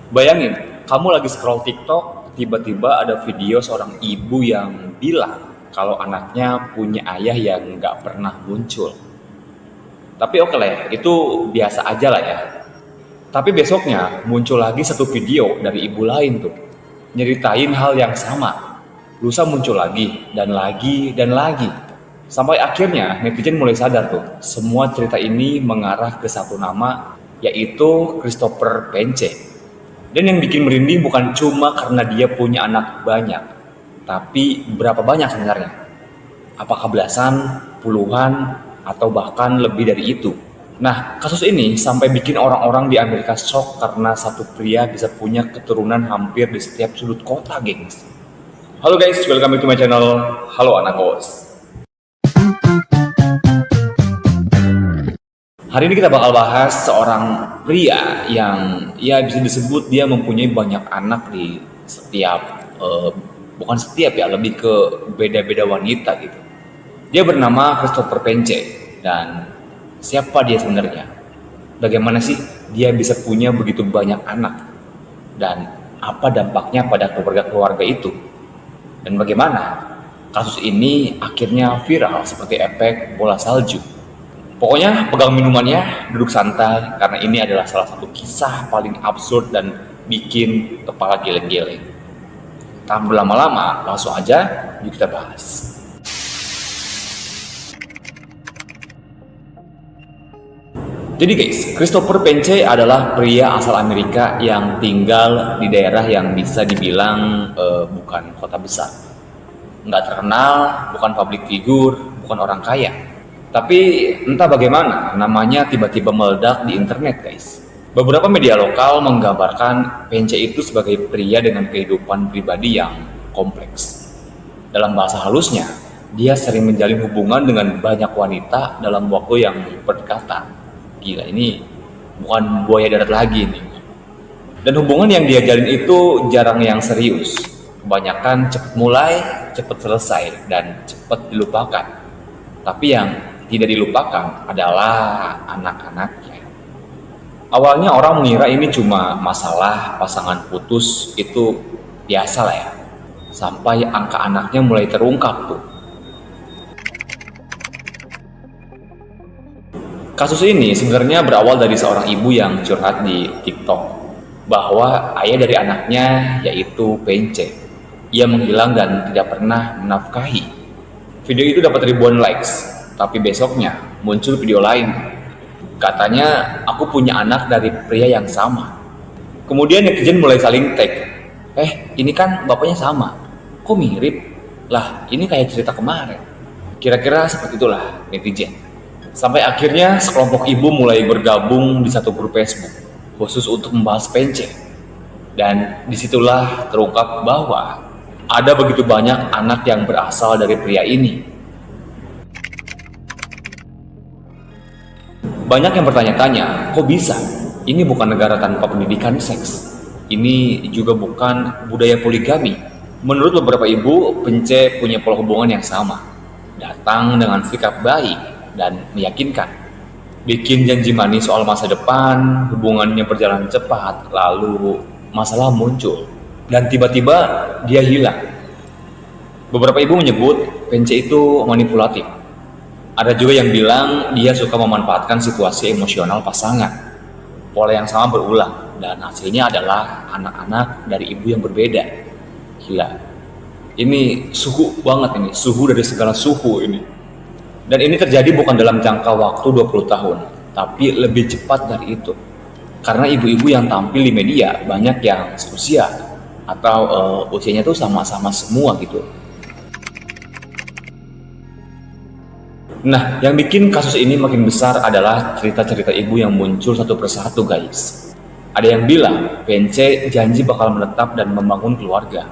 Bayangin, kamu lagi scroll TikTok, tiba-tiba ada video seorang ibu yang bilang kalau anaknya punya ayah yang nggak pernah muncul. Tapi oke lah ya, itu biasa aja lah ya. Tapi besoknya muncul lagi satu video dari ibu lain tuh, nyeritain hal yang sama. Lusa muncul lagi, dan lagi, dan lagi. Sampai akhirnya netizen mulai sadar tuh, semua cerita ini mengarah ke satu nama, yaitu Christopher Pence. Dan yang bikin merinding bukan cuma karena dia punya anak banyak, tapi berapa banyak sebenarnya? Apakah belasan, puluhan, atau bahkan lebih dari itu? Nah, kasus ini sampai bikin orang-orang di Amerika shock karena satu pria bisa punya keturunan hampir di setiap sudut kota, gengs. Halo guys, welcome back to my channel. Halo anak kos. Hari ini kita bakal bahas seorang pria yang ya bisa disebut dia mempunyai banyak anak di setiap, bukan setiap ya, lebih ke beda-beda wanita gitu. Dia bernama Christopher Pence. Dan siapa dia sebenarnya? Bagaimana sih dia bisa punya begitu banyak anak? Dan apa dampaknya pada keluarga-keluarga itu? Dan bagaimana kasus ini akhirnya viral seperti efek bola salju? Pokoknya pegang minumannya, duduk santai, karena ini adalah salah satu kisah paling absurd dan bikin kepala geleng-geleng. Tanpa berlama-lama, langsung aja yuk kita bahas. Jadi guys, Christopher Pence adalah pria asal Amerika yang tinggal di daerah yang bisa dibilang bukan kota besar. Nggak terkenal, bukan public figure, bukan orang kaya. Tapi entah bagaimana, namanya tiba-tiba meledak di internet guys. Beberapa media lokal menggambarkan Pence itu sebagai pria dengan kehidupan pribadi yang kompleks. Dalam bahasa halusnya, dia sering menjalin hubungan dengan banyak wanita dalam waktu yang berdekatan. Gila, ini bukan buaya darat lagi nih. Dan hubungan yang dia jalin itu jarang yang serius. Kebanyakan cepat mulai, cepat selesai, dan cepat dilupakan. Tapi yang tidak dilupakan adalah anak-anaknya. Awalnya orang mengira ini cuma masalah pasangan putus, itu biasa lah ya. Sampai angka anaknya mulai terungkap tuh. Kasus ini sebenarnya berawal dari seorang ibu yang curhat di TikTok bahwa ayah dari anaknya yaitu Pence. Ia menghilang dan tidak pernah menafkahi. Video itu dapat ribuan likes. Tapi besoknya muncul video lain. Katanya, aku punya anak dari pria yang sama. Kemudian netizen mulai saling tag. Ini kan bapaknya sama. Kok mirip? Lah, ini kayak cerita kemarin. Kira-kira seperti itulah netizen. Sampai akhirnya sekelompok ibu mulai bergabung di satu grup Facebook khusus untuk membahas Pence. Dan disitulah terungkap bahwa ada begitu banyak anak yang berasal dari pria ini. Banyak yang bertanya-tanya, kok bisa? Ini bukan negara tanpa pendidikan seks. Ini juga bukan budaya poligami. Menurut beberapa ibu, Pence punya pola hubungan yang sama. Datang dengan sikap baik dan meyakinkan. Bikin janji manis soal masa depan, hubungannya berjalan cepat, lalu masalah muncul. Dan tiba-tiba dia hilang. Beberapa ibu menyebut Pence itu manipulatif. Ada juga yang bilang dia suka memanfaatkan situasi emosional pasangan. Pola yang sama berulang dan hasilnya adalah anak-anak dari ibu yang berbeda. Gila. Ini suhu banget ini, suhu dari segala suhu ini. Dan ini terjadi bukan dalam jangka waktu 20 tahun, tapi lebih cepat dari itu. Karena ibu-ibu yang tampil di media banyak yang seusia atau usianya tuh sama-sama semua gitu. Nah, yang bikin kasus ini makin besar adalah cerita-cerita ibu yang muncul satu persatu guys. Ada yang bilang Pence janji bakal menetap dan membangun keluarga.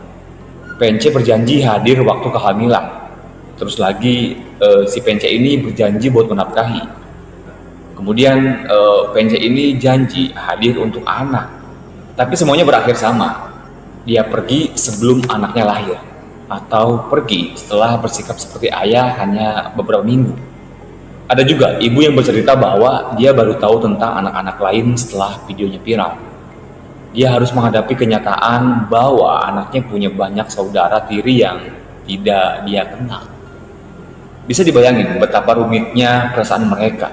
Pence berjanji hadir waktu kehamilan. Terus lagi si Pence ini berjanji buat menafkahi. Kemudian Pence ini janji hadir untuk anak. Tapi semuanya berakhir sama. Dia pergi sebelum anaknya lahir. Atau pergi setelah bersikap seperti ayah hanya beberapa minggu. Ada juga ibu yang bercerita bahwa dia baru tahu tentang anak-anak lain setelah videonya viral. Dia harus menghadapi kenyataan bahwa anaknya punya banyak saudara tiri yang tidak dia kenal. Bisa dibayangin betapa rumitnya perasaan mereka.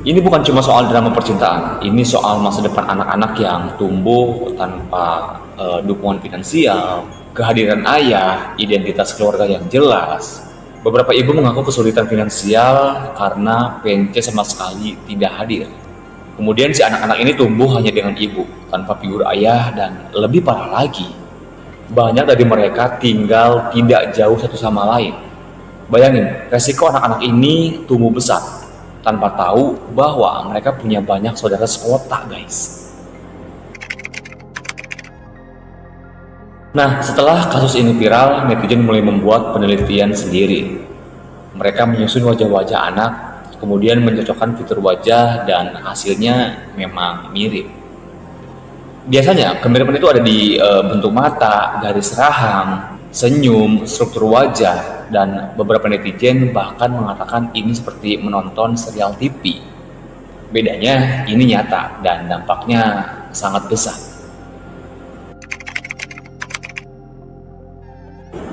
Ini bukan cuma soal drama percintaan, ini soal masa depan anak-anak yang tumbuh tanpa dukungan finansial, kehadiran ayah, identitas keluarga yang jelas. Beberapa ibu mengaku kesulitan finansial karena PNC sama sekali tidak hadir. Kemudian si anak-anak ini tumbuh hanya dengan ibu, tanpa figur ayah, dan lebih parah lagi, banyak dari mereka tinggal tidak jauh satu sama lain. Bayangin, resiko anak-anak ini tumbuh besar tanpa tahu bahwa mereka punya banyak saudara sekota, guys. Nah, setelah kasus ini viral, netizen mulai membuat penelitian sendiri. Mereka menyusun wajah-wajah anak, kemudian mencocokkan fitur wajah, dan hasilnya memang mirip. Biasanya, kemiripan itu ada di bentuk mata, garis rahang, senyum, struktur wajah, dan beberapa netizen bahkan mengatakan ini seperti menonton serial TV. Bedanya, ini nyata dan dampaknya sangat besar.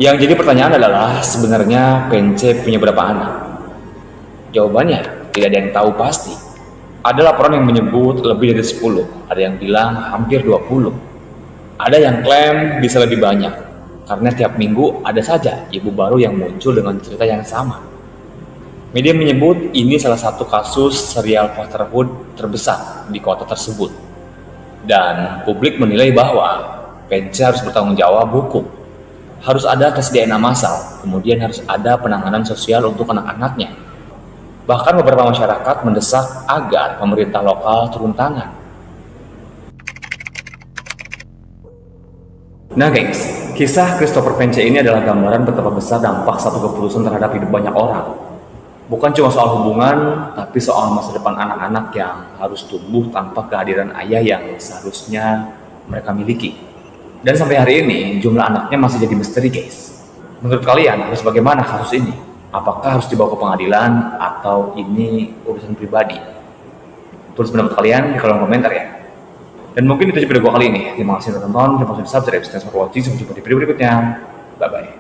Yang jadi pertanyaan adalah, sebenarnya PNC punya berapa anak? Jawabannya, tidak ada yang tahu pasti. Ada laporan yang menyebut lebih dari 10, ada yang bilang hampir 20. Ada yang klaim bisa lebih banyak, karena tiap minggu ada saja ibu baru yang muncul dengan cerita yang sama. Media menyebut ini salah satu kasus serial fatherhood terbesar di kota tersebut. Dan publik menilai bahwa PNC harus bertanggung jawab hukum. Harus ada tes DNA massal, kemudian harus ada penanganan sosial untuk anak-anaknya. Bahkan beberapa masyarakat mendesak agar pemerintah lokal turun tangan. Nah guys, kisah Christopher Pence ini adalah gambaran betapa besar dampak satu keputusan terhadap hidup banyak orang. Bukan cuma soal hubungan, tapi soal masa depan anak-anak yang harus tumbuh tanpa kehadiran ayah yang seharusnya mereka miliki. Dan sampai hari ini, jumlah anaknya masih jadi misteri, guys. Menurut kalian, harus bagaimana kasus ini? Apakah harus dibawa ke pengadilan atau ini urusan pribadi? Tulis pendapat kalian di kolom komentar ya. Dan mungkin itu aja video gue kali ini. Terima kasih sudah nonton, terima kasih subscribe, thanks for watching, sampai jumpa di video berikutnya. Bye-bye.